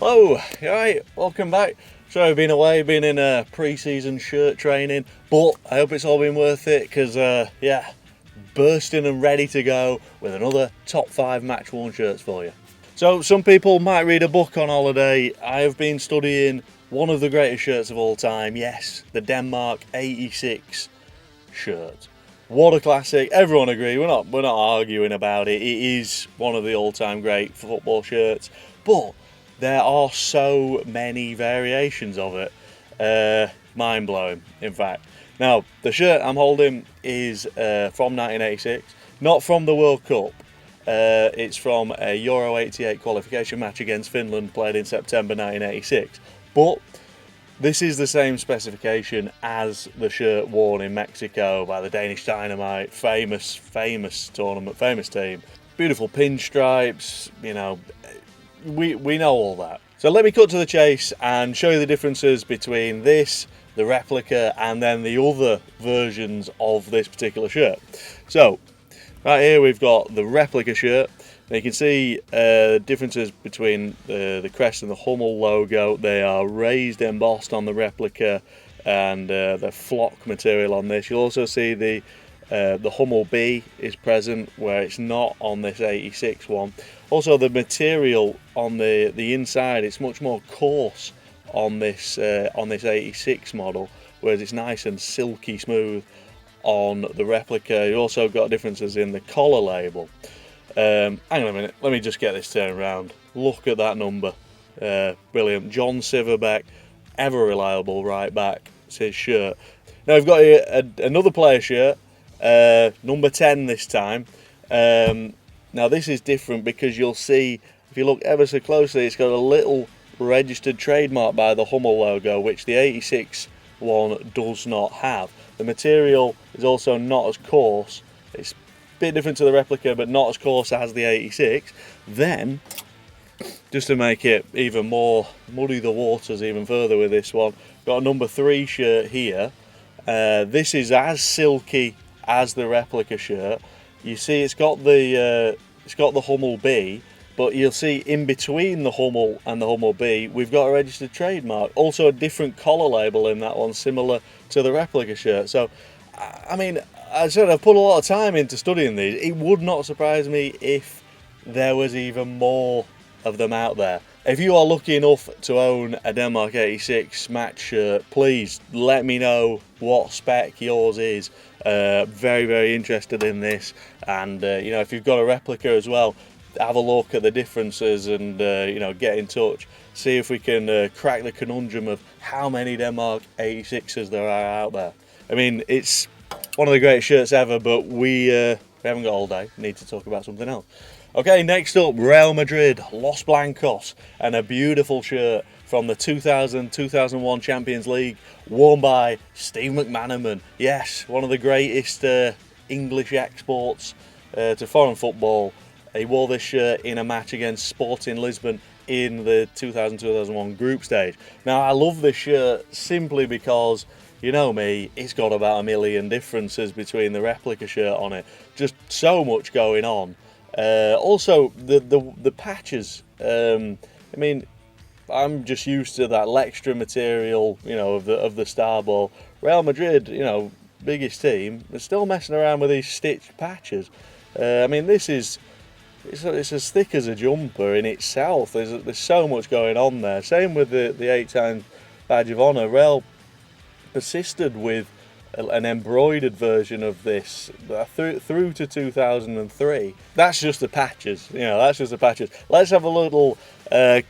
Hello, you alright? Welcome back. So I've been away, been in a pre-season shirt training, but I hope it's all been worth it because, bursting and ready to go with another top 5 match worn shirts for you. So some people might read a book on holiday. I have been studying one of the greatest shirts of all time. Yes, the Denmark 86 shirt. What a classic! Everyone agree. We're not arguing about it. It is one of the all-time great football shirts, but there are so many variations of it. Mind-blowing, in fact. Now, the shirt I'm holding is from 1986, not from the World Cup. It's from a Euro 88 qualification match against Finland played in September 1986. But this is the same specification as the shirt worn in Mexico by the Danish Dynamite. Famous tournament, famous team. Beautiful pinstripes, we know all that. So let me cut to the chase and show you the differences between this, the replica, and then the other versions of this particular shirt. So right here we've got the replica shirt. Now you can see differences between the crest and the Hummel logo. They are raised, embossed on the replica, and the flock material on this. You'll also see the Hummel B is present where it's not on this 86 one. Also, the material on the inside, it's much more coarse on this 86 model, whereas it's nice and silky smooth on the replica. You also got differences in the collar label. Hang on a minute, let me just get this turned around. Look at that number. Brilliant. John Siverbeck, ever reliable right back. It's his shirt. Now we've got here another player shirt, number 10 this time. Now this is different because you'll see, if you look ever so closely, it's got a little registered trademark by the Hummel logo, which the 86 one does not have. The material is also not as coarse. It's a bit different to the replica, but not as coarse as the 86. Then, just to make it even more, muddy the waters even further with this one, got a number 3 shirt here. This is as silky as the replica shirt. You see it's got the Hummel B, but you'll see in between the Hummel and the Hummel B we've got a registered trademark. Also a different collar label in that one, similar to the replica shirt. So I mean, I said I've put a lot of time into studying these. It would not surprise me if there was even more of them out there. If you are lucky enough to own a Denmark 86 match shirt, please let me know what spec yours is. Very, very interested in this. And, if you've got a replica as well, have a look at the differences and, get in touch. See if we can crack the conundrum of how many Denmark 86s there are out there. I mean, it's one of the greatest shirts ever, but we haven't got all day. We need to talk about something else. Okay, next up, Real Madrid, Los Blancos, and a beautiful shirt from the 2000-2001 Champions League, worn by Steve McManaman. Yes, one of the greatest English exports to foreign football. He wore this shirt in a match against Sporting Lisbon in the 2000-2001 group stage. Now, I love this shirt simply because, you know me, it's got about a million differences between the replica shirt on it. Just so much going on. Also, the patches. I mean, I'm just used to that Lextra material, of the star ball. Real Madrid, biggest team, they're still messing around with these stitched patches. I mean, it's as thick as a jumper in itself. There's so much going on there. Same with the 8-time badge of honour. Real persisted with an embroidered version of this through to 2003. That's just the patches, that's just the patches. Let's have a little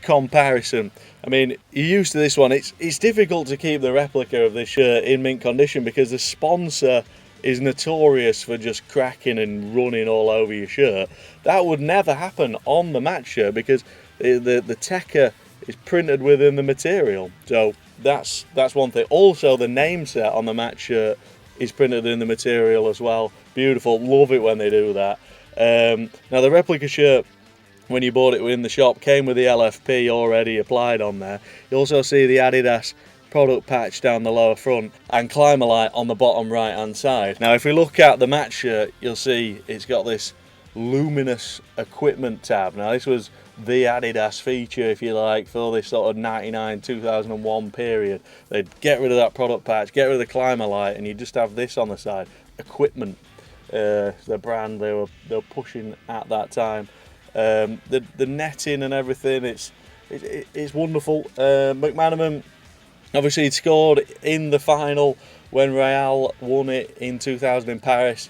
comparison. I mean, you're used to this one. It's difficult to keep the replica of this shirt in mint condition because the sponsor is notorious for just cracking and running all over your shirt. That would never happen on the match shirt because the tecker is printed within the material. So that's one thing. Also, the name set on the match shirt is printed in the material as well. Beautiful. Love it when they do that. Now, the replica shirt, when you bought it in the shop, came with the LFP already applied on there. You also see the Adidas product patch down the lower front and Climalite on the bottom right hand side. Now, if we look at the match shirt, you'll see it's got this luminous equipment tab. Now this was the Adidas feature, if you like, for this sort of 99, 2001 period. They'd get rid of that product patch, get rid of the climber light, and you just have this on the side. Equipment, the brand they were pushing at that time. The netting and everything, it's wonderful. McManaman, obviously, he'd scored in the final when Real won it in 2000 in Paris.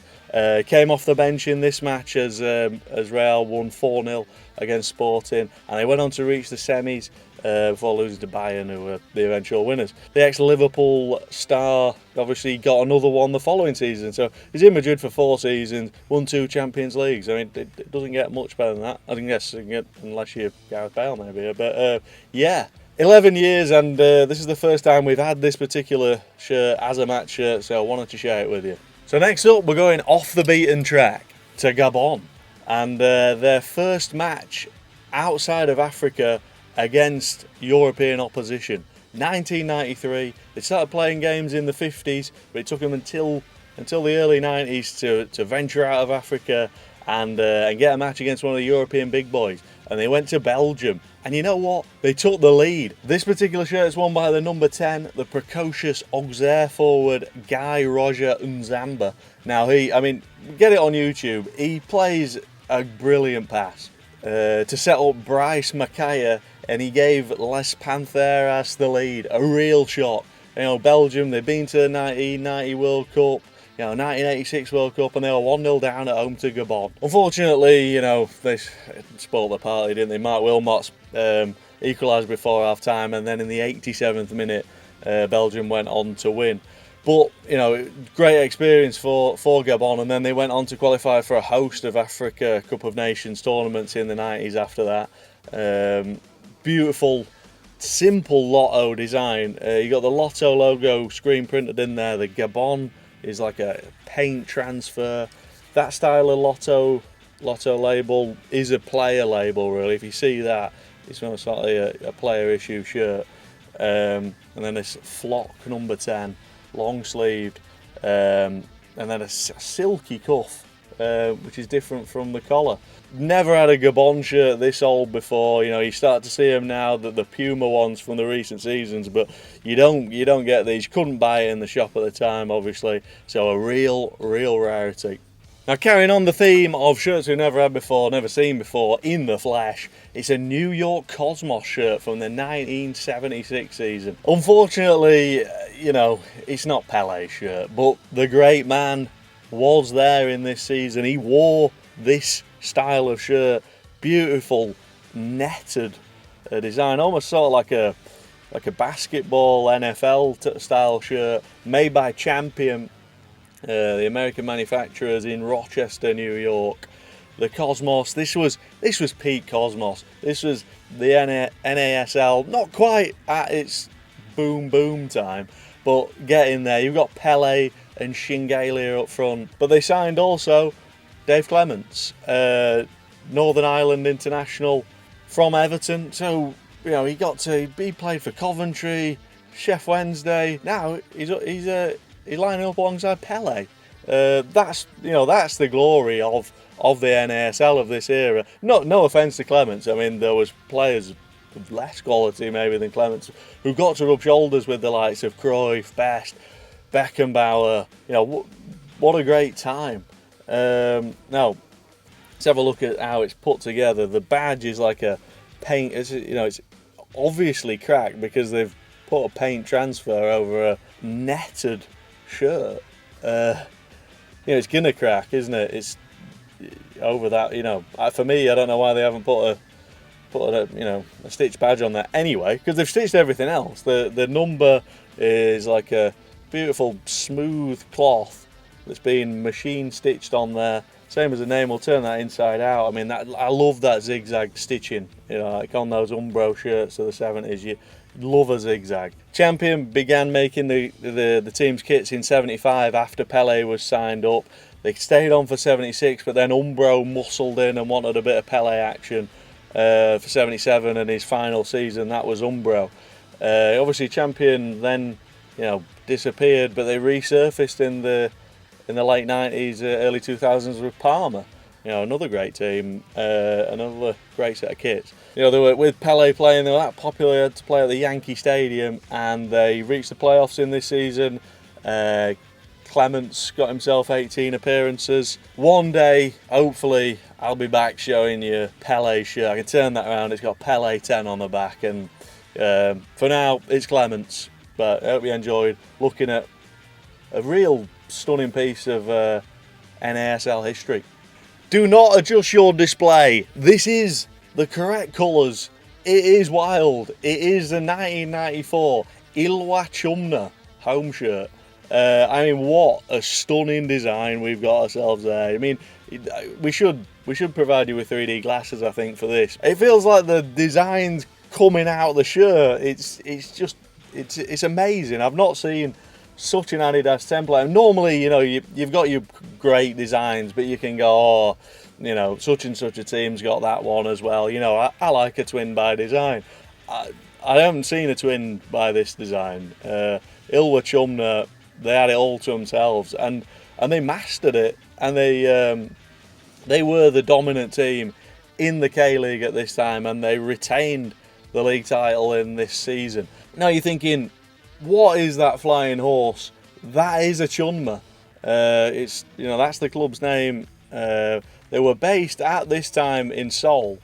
Came off the bench in this match as Real won 4-0 against Sporting, and they went on to reach the semis before losing to Bayern, who were the eventual winners. The ex-Liverpool star obviously got another one the following season, so he's in Madrid for 4 seasons, won 2 Champions Leagues. I mean, it doesn't get much better than that, I guess, unless you're Gareth Bale maybe. But yeah, 11 years, and this is the first time we've had this particular shirt as a match shirt, so I wanted to share it with you. So next up, we're going off the beaten track to Gabon, and their first match outside of Africa against European opposition. 1993, they started playing games in the 50s, but it took them until the early 90s to venture out of Africa and get a match against one of the European big boys. And they went to Belgium, and you know what? They took the lead. This particular shirt is won by the number 10, the precocious Auxerre forward Guy Roger Nzamba. Now get it on YouTube. He plays a brilliant pass to set up Bryce Makaya, and he gave Les Panthers the lead. A real shot. You know, Belgium, they've been to the 1990 World Cup, 1986 World Cup, and they were 1-0 down at home to Gabon. Unfortunately, they spoiled the party, didn't they? Mark Wilmot's equalised before half-time, and then in the 87th minute, Belgium went on to win. But, great experience for Gabon, and then they went on to qualify for a host of Africa Cup of Nations tournaments in the 90s after that. Beautiful, simple Lotto design. You got the Lotto logo screen printed in there. The Gabon is like a paint transfer. That style of Lotto label is a player label, really. If you see that, it's most likely a player issue shirt. And then this flock number 10, long sleeved, and then a silky cuff, which is different from the collar. Never had a Gabon shirt this old before. You start to see them now, the Puma ones from the recent seasons, but you don't get these. You couldn't buy it in the shop at the time, obviously, so a real rarity. Now, carrying on the theme of shirts we've never had before, never seen before in the flesh, it's a New York Cosmos shirt from the 1976 season. Unfortunately, it's not Pele's shirt, but the great man was there in this season. He wore this style of shirt, beautiful netted design, almost sort of like a basketball NFL style shirt, made by Champion, the American manufacturers in Rochester, New York. The Cosmos, this was peak Cosmos. This was the NASL, not quite at its boom time, but getting there. You've got Pele and Shingalia up front, but they signed also Dave Clements, Northern Ireland international from Everton. So he played for Coventry, Chef Wednesday. Now he's lining up alongside Pele. That's the glory of the NASL of this era. No offence to Clements. I mean, there was players of less quality maybe than Clements who got to rub shoulders with the likes of Cruyff, Best, Beckenbauer. What a great time. Now, let's have a look at how it's put together. The badge is like a paint. It's obviously cracked because they've put a paint transfer over a netted shirt. It's gonna crack, isn't it? It's over that. For me, I don't know why they haven't put a stitch badge on that anyway, because they've stitched everything else. The number is like a beautiful smooth cloth that's been machine stitched on there. Same as the name, we'll turn that inside out. I mean, I love that zigzag stitching. Like on those Umbro shirts of the 70s, you love a zigzag. Champion began making the team's kits in 75 after Pele was signed up. They stayed on for 76, but then Umbro muscled in and wanted a bit of Pele action for 77, and his final season, that was Umbro. Obviously, Champion then disappeared, but they resurfaced in the late 90s, early 2000s with Parma. another great team, another great set of kits. They were, with Pele playing, they were that popular, they had to play at the Yankee Stadium, and they reached the playoffs in this season. Clements got himself 18 appearances. One day, hopefully, I'll be back showing you Pele's shirt. I can turn that around, it's got Pele 10 on the back, and for now, it's Clements. But I hope you enjoyed looking at a real stunning piece of NASL history. Do not adjust your display. This is the correct colours. It is wild. It is the 1994 Youngnam home shirt. I mean, what a stunning design we've got ourselves there. I mean, we should provide you with 3D glasses, I think, for this. It feels like the design's coming out of the shirt. It's amazing. I've not seen such an Adidas template. Normally, you've got your great designs, but you can go, such and such a team's got that one as well. I like a twin by design. I haven't seen a twin by this design. Youngnam, they had it all to themselves, and they mastered it, and they were the dominant team in the K-League at this time, and they retained the league title in this season. Now you're thinking, what is that flying horse? That is a Chunma. That's the club's name. They were based at this time in Seoul,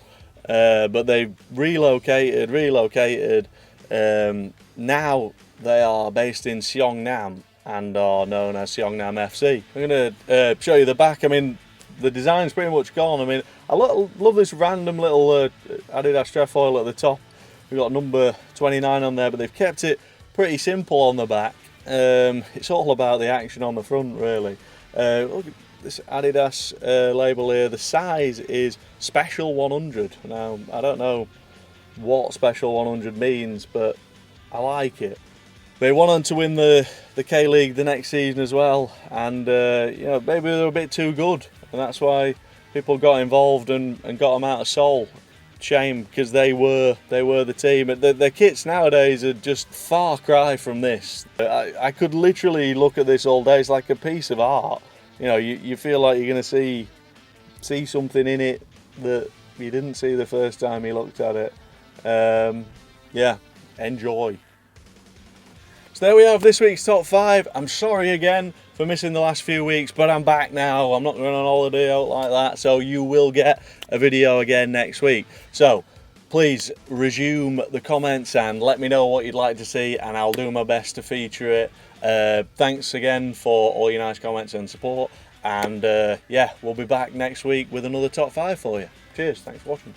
but they relocated. Now they are based in Youngnam and are known as Youngnam FC. I'm going to show you the back. I mean, the design's pretty much gone. I mean, I love this random little Adidas trefoil at the top. We've got number 29 on there, but they've kept it pretty simple on the back. It's all about the action on the front, really. Look at this Adidas label here. The size is Special 100. Now, I don't know what Special 100 means, but I like it. They went on to win the K-League the next season as well, and maybe they were a bit too good, and that's why people got involved and got them out of Seoul. Shame, because they were the team. Their kits nowadays are just far cry from this. I could literally look at this all day. It's like a piece of art. You feel like you're going to see something in it that you didn't see the first time you looked at it. Yeah, enjoy. So there we have this week's top 5. I'm sorry again for missing the last few weeks, but I'm back now. I'm not going on holiday out like that, so you will get a video again next week. So please resume the comments and let me know what you'd like to see, and I'll do my best to feature it. Thanks again for all your nice comments and support, and yeah, we'll be back next week with another top 5 for you. Cheers, thanks for watching.